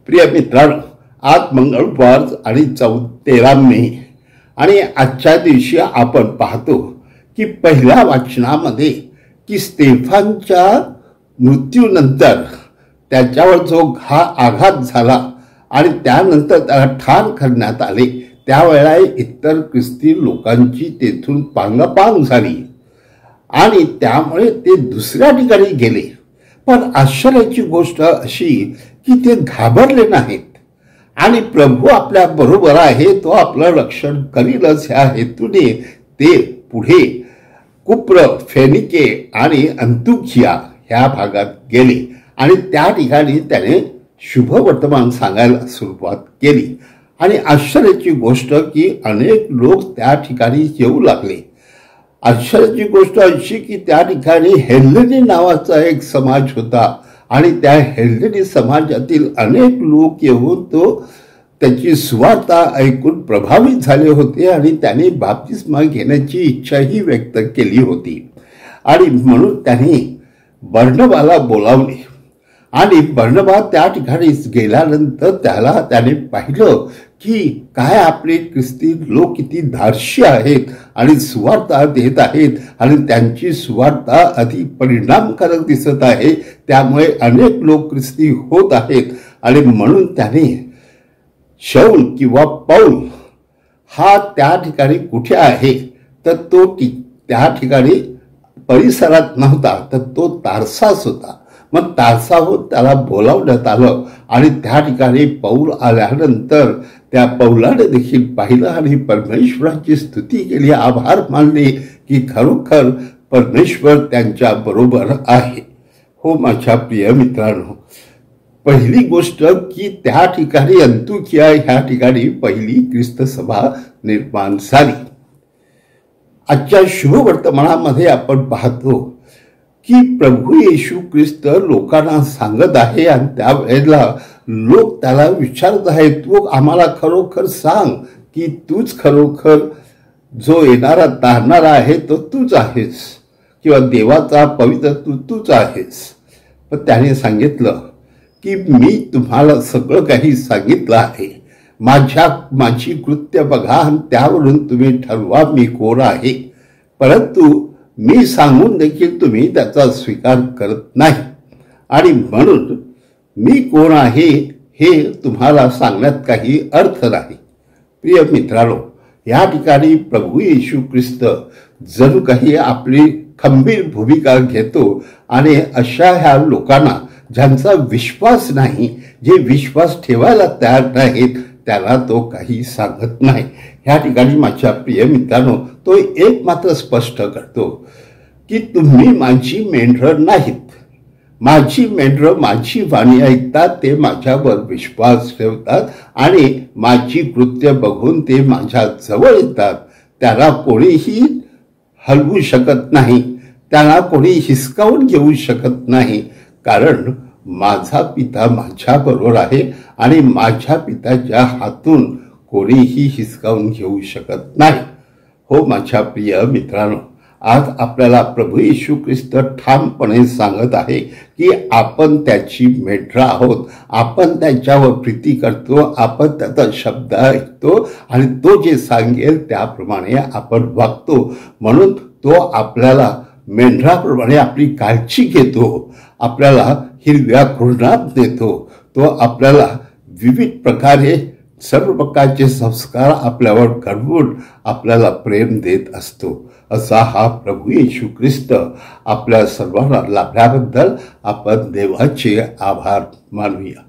प्रिय मित्रांनो, आज मंगळवार आणि 13 मे आणि आजच्या दिवशी आपण पाहतो की पहिल्या वाचनामध्ये की स्तेफानच्या मृत्यूनंतर त्याच्यावर जो आघात झाला आणि त्यानंतर त्याला ठार करण्यात आले, त्यावेळेला इतर ख्रिस्ती लोकांची तेथून पांगपांग झाली आणि त्यामुळे ते दुसऱ्या ठिकाणी गेले। पण आश्चर्याची गोष्ट अशी की ते घाबरले नाहीत आणि प्रभू आपल्या बरोबर आहे, तो आपलं रक्षण करीलच ह्या हेतूने ते पुढे कुप्र, फेनिके आणि अंतुखिया ह्या भागात गेले आणि त्या ठिकाणी त्याने शुभ वर्तमान सांगायला सुरुवात केली। आणि आश्चर्याची गोष्ट की अनेक लोक त्या ठिकाणी येऊ लागले। आश्चर्याची गोष्ट अशी की त्या ठिकाणी हेलेनी नावाचा एक समाज होता आणि त्या हेलेनी समाजातील अनेक लोक येऊन त्याची सुवार्ता ऐकून प्रभावित झाले होते आणि त्याने बाप्तिस्मा घेण्याची इच्छाही व्यक्त केली होती। आणि म्हणून त्याने बर्नबाला बोलावले आणि बर्नबा त्या ठिकाणी गेल्यानंतर त्याने पाहिलं की काय आपले ख्रिस्ती लोक किती धाडशी आहेत आणि सुवार्ता देत आहेत आणि त्यांची सुवार्ता अधिक परिणामकारक दिसत आहे, त्यामुळे अनेक लोक ख्रिस्ती होत आहेत। आणि म्हणून त्याने शौल किंवा पौल हा त्या ठिकाणी कुठे आहे तर तो त्या ठिकाणी परिसरात नव्हता, तर तो तार्सास होता। मग तार्साहून त्याला बोलावण्यात आलं आणि त्या ठिकाणी पौल आल्यानंतर त्या पौलाने देखील पाहिलं आणि परमेश्वराची स्तुती केली, आभार मानले की खरोखर परमेश्वर त्यांच्या बरोबर आहे। हो माझ्या प्रिय मित्रांनो, पहिली गोष्ट की त्या ठिकाणी अंतुखिया ह्या ठिकाणी पहिली ख्रिस्त सभा निर्माण झाली। आजच्या शुभ वर्तमानामध्ये आपण पाहतो की प्रभू येशू ख्रिस्त लोकांना सांगत आहे आणि त्यावेळेला लोक त्याला विचारत आहेत, तू आम्हाला खरोखर सांग की तूच खरोखर जो येणारा तारणारा आहे तो तूच आहेस किंवा देवाचा पवित्र तूच आहेस। पण त्याने सांगितलं की मी तुम्हाला सगळं काही सांगितलं आहे, माझी कृत्य बघा आणि त्यावरून तुम्ही ठरवा मी कोण आहे। परंतु मी सांगून देखील तुम्ही त्याचा स्वीकार करत नाही आणि म्हणून मी कोण आहे हे तुम्हाला सांगण्यात काही अर्थ नाही। प्रिय मित्रांनो, या ठिकाणी प्रभू येशू ख्रिस्त जणू काही आपली खंबीर भूमिका घेतो आणि अशा ह्या लोकांना ज्यांचा विश्वास नाही, जे विश्वास ठेवायला तयार नाहीत, त्याला तो काही सांगत नाही। ह्या ठिकाणी माझ्या प्रिय मित्रांनो, तो एक मात्र स्पष्ट करतो की तुम्ही माझी मेंढरं नाहीत, माझी मेंढरं माझी वाणी ऐकतात, ते माझ्यावर विश्वास ठेवतात आणि माझी कृत्य बघून ते माझ्या जवळ येतात। त्याला कोणीही हलवू शकत नाही, त्याला कोणी हिसकावून घेऊ शकत नाही, कारण माझा पिता माझ्या बरोबर आहे आणि माझ्या पिताच्या हातून कोणीही हिसकावून घेऊ शकत नाही। हो माझ्या प्रिय मित्रांनो, आज आपल्याला प्रभू येशू ख्रिस्त ठामपणे सांगत आहे की आपण त्याची मेंढरं आहोत, आपण त्याच्यावर प्रीती करतो, आपण त्याचा शब्द ऐकतो आणि तो जे सांगेल त्याप्रमाणे आपण वागतो। म्हणून तो आपल्याला मेंढराप्रमाणे आपली काळजी घेतो, आपल्याला हिरव्या कुरणात देतो, तो आपल्याला विविध प्रकारे सर्व प्रकारचे संस्कार आपल्यावर घडवून आपल्याला प्रेम देत असतो। असा हा प्रभू येशू ख्रिस्त आपल्या सर्वांना लाभल्याबद्दल आपण देवाचे आभार मानूया।